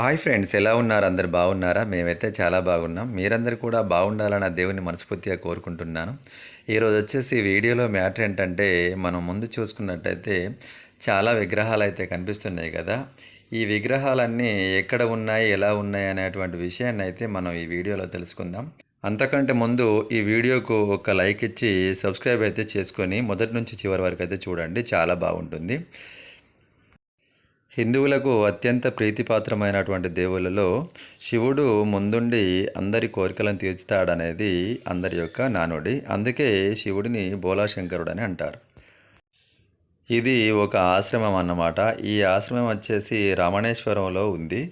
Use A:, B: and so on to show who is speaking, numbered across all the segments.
A: Hi friends, ఎలా ఉన్నారు? అందరు బాగున్నారా? మేమైతే చాలా బాగున్నాం. మీరందరూ కూడా బాగుండాలని ఆ దేవుని మనస్ఫూర్తిగా కోరుకుంటున్నాను. ఈరోజు వచ్చేసి వీడియోలో మ్యాటర్ ఏంటంటే, మనం ముందు చూసుకున్నట్టయితే చాలా విగ్రహాలు అయితే కనిపిస్తున్నాయి కదా. ఈ విగ్రహాలన్నీ ఎక్కడ ఉన్నాయి, ఎలా ఉన్నాయి అనేటువంటి విషయాన్ని అయితే మనం ఈ వీడియోలో తెలుసుకుందాం. అంతకంటే ముందు ఈ వీడియోకు ఒక లైక్ ఇచ్చి సబ్స్క్రైబ్ అయితే చేసుకొని మొదటి నుంచి చివరి వరకు అయితే చూడండి, చాలా బాగుంటుంది. హిందువులకు అత్యంత ప్రీతిపాత్రమైనటువంటి దేవుళ్ళలో శివుడు ముందుండి అందరి కోరికలను తీర్చుతాడనేది అందరి యొక్క నానుడి. అందుకే శివుడిని బోలాశంకరుడు అని అంటారు. ఇది ఒక ఆశ్రమం అన్నమాట. ఈ ఆశ్రమం వచ్చేసి రమణేశ్వరంలో ఉంది.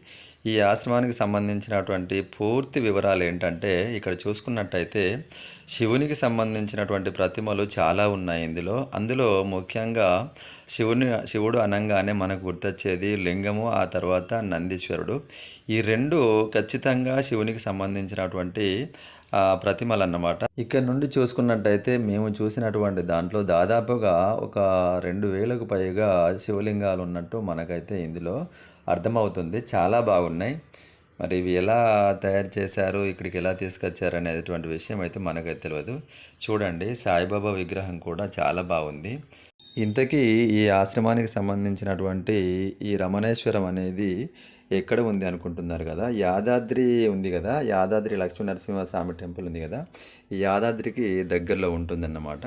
A: ఈ ఆశ్రమానికి సంబంధించినటువంటి పూర్తి వివరాలు ఏంటంటే, ఇక్కడ చూసుకున్నట్టయితే శివునికి సంబంధించినటువంటి ప్రతిమలు చాలా ఉన్నాయి అందులో ముఖ్యంగా శివుడు అనగానే మనకు గుర్తొచ్చేది లింగము, ఆ తర్వాత నందీశ్వరుడు. ఈ రెండు ఖచ్చితంగా శివునికి సంబంధించినటువంటి ప్రతిమలు అన్నమాట. ఇక్కడ నుండి చూసుకున్నట్టయితే మేము చూసినటువంటి దాంట్లో దాదాపుగా ఒక 2000కు పైగా శివలింగాలు ఉన్నట్టు మనకైతే ఇందులో అర్థమవుతుంది. చాలా బాగున్నాయి. మరి ఇవి ఎలా తయారు చేశారు, ఇక్కడికి ఎలా తీసుకొచ్చారు అనేటువంటి విషయం అయితే మనకైతే తెలియదు. చూడండి, సాయిబాబా విగ్రహం కూడా చాలా బాగుంది. ఇంతకీ ఈ ఆశ్రమానికి సంబంధించినటువంటి ఈ రమణేశ్వరం అనేది ఎక్కడ ఉంది అనుకుంటున్నారు కదా. యాదాద్రి ఉంది కదా, యాదాద్రి లక్ష్మీ నరసింహస్వామి టెంపుల్ ఉంది కదా, ఈ యాదాద్రికి దగ్గరలో ఉంటుందన్నమాట.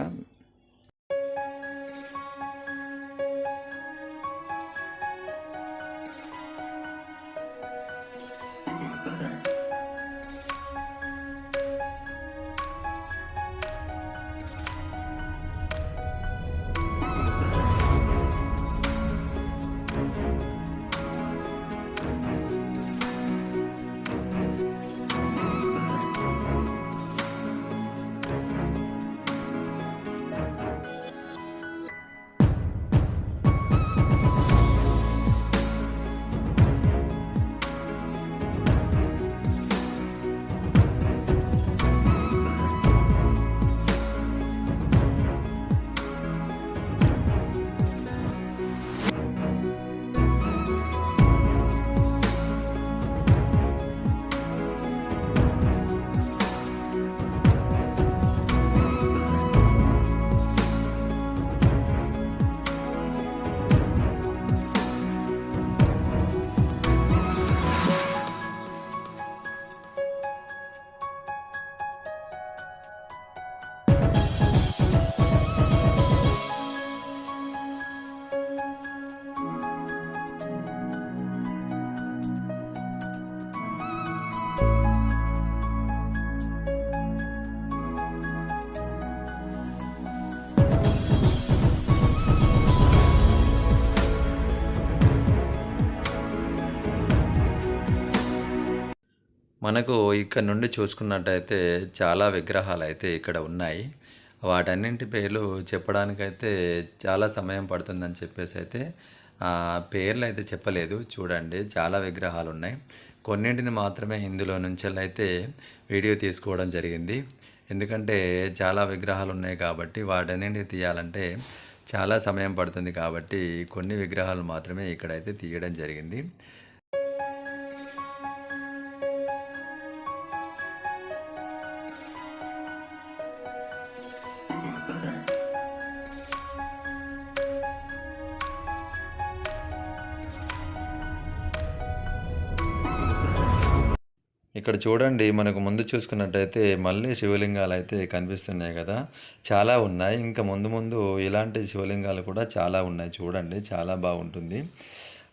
A: మనకు ఇక్కడ నుండి చూసుకున్నట్టయితే చాలా విగ్రహాలు అయితే ఇక్కడ ఉన్నాయి. వాటన్నింటి పేర్లు చెప్పడానికైతే చాలా సమయం పడుతుందని చెప్పేసి అయితే పేర్లు అయితే చెప్పలేదు. చూడండి, చాలా విగ్రహాలు ఉన్నాయి. కొన్నింటిని మాత్రమే ఇందులో నుంచి అయితే వీడియో తీసుకోవడం జరిగింది. ఎందుకంటే చాలా విగ్రహాలు ఉన్నాయి కాబట్టి వాటన్నింటిని తీయాలంటే చాలా సమయం పడుతుంది కాబట్టి కొన్ని విగ్రహాలు మాత్రమే ఇక్కడైతే తీయడం జరిగింది. ఇక్కడ చూడండి, మనకు ముందు చూసుకున్నట్టయితే మళ్ళీ శివలింగాలు అయితే కనిపిస్తున్నాయి కదా, చాలా ఉన్నాయి. ఇంకా ముందు ముందు ఇలాంటి శివలింగాలు కూడా చాలా ఉన్నాయి. చూడండి, చాలా బాగుంటుంది.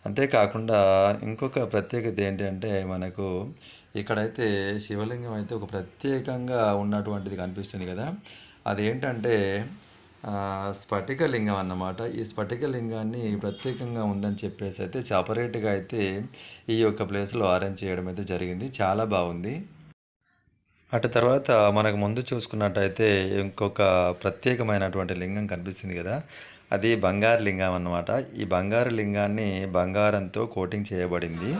A: అంతేకాకుండా ఇంకొక ప్రత్యేకత ఏంటంటే, మనకు ఇక్కడైతే శివలింగం అయితే ఒక ప్రత్యేకంగా ఉన్నటువంటిది కనిపిస్తుంది కదా. అదేంటంటే స్ఫటికలింగం అన్నమాట. ఈ స్ఫటికలింగాన్ని ప్రత్యేకంగా ఉందని చెప్పేసి అయితే సపరేట్గా అయితే ఈ యొక్క ప్లేస్లో అరేంజ్ చేయడం అయితే జరిగింది. చాలా బాగుంది. అటు తర్వాత మనకు ముందు చూసుకున్నట్టయితే ఇంకొక ప్రత్యేకమైనటువంటి లింగం కనిపిస్తుంది కదా, అది బంగారు లింగం అన్నమాట. ఈ బంగారు లింగాన్ని బంగారంతో కోటింగ్ చేయబడింది.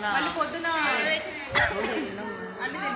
B: మళ్ళీ పొద్దున అన్ని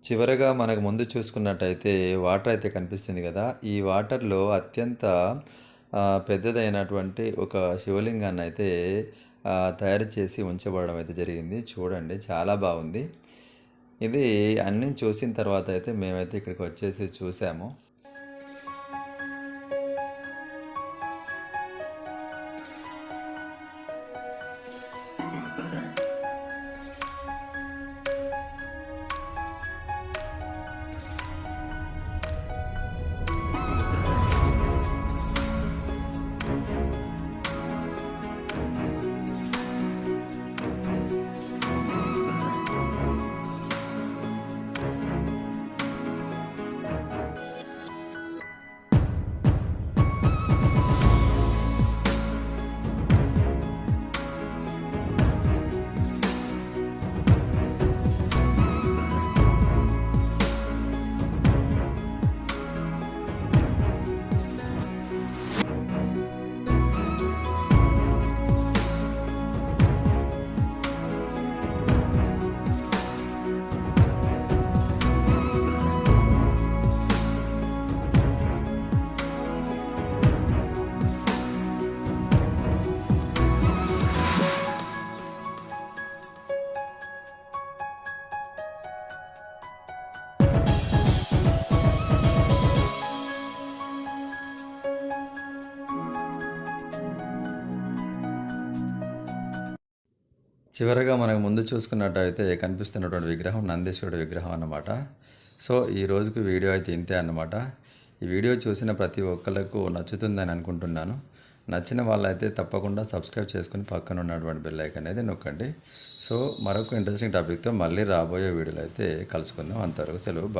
A: చివరగా మనకు ముందు చూసుకున్నట్టయితే వాటర్ అయితే కనిపిస్తుంది కదా. ఈ వాటర్లో అత్యంత పెద్దదైనటువంటి ఒక శివలింగాన్ని అయితే తయారు చేసి ఉంచబడడం అయితే జరిగింది. చూడండి, చాలా బాగుంది. ఇది అన్నీ చూసిన తర్వాత అయితే మేమైతే ఇక్కడికి వచ్చేసి చూసాము. చివరగా మనకు ముందు చూసుకున్నట్టయితే కనిపిస్తున్నటువంటి విగ్రహం నందీశ్వరుడు విగ్రహం అన్నమాట. సో ఈ రోజుకి వీడియో అయితే ఇంతే అన్నమాట. ఈ వీడియో చూసిన ప్రతి ఒక్కళ్ళకు నచ్చుతుందని అనుకుంటున్నాను. నచ్చిన వాళ్ళైతే తప్పకుండా సబ్స్క్రైబ్ చేసుకుని పక్కన ఉన్నటువంటి బెల్ ఐకాన్ అనేది నొక్కండి. సో మరొక ఇంట్రెస్టింగ్ టాపిక్తో మళ్ళీ రాబోయే వీడియోలో అయితే కలుసుకుందాం. అంతవరకు సెలవు. బాయ్.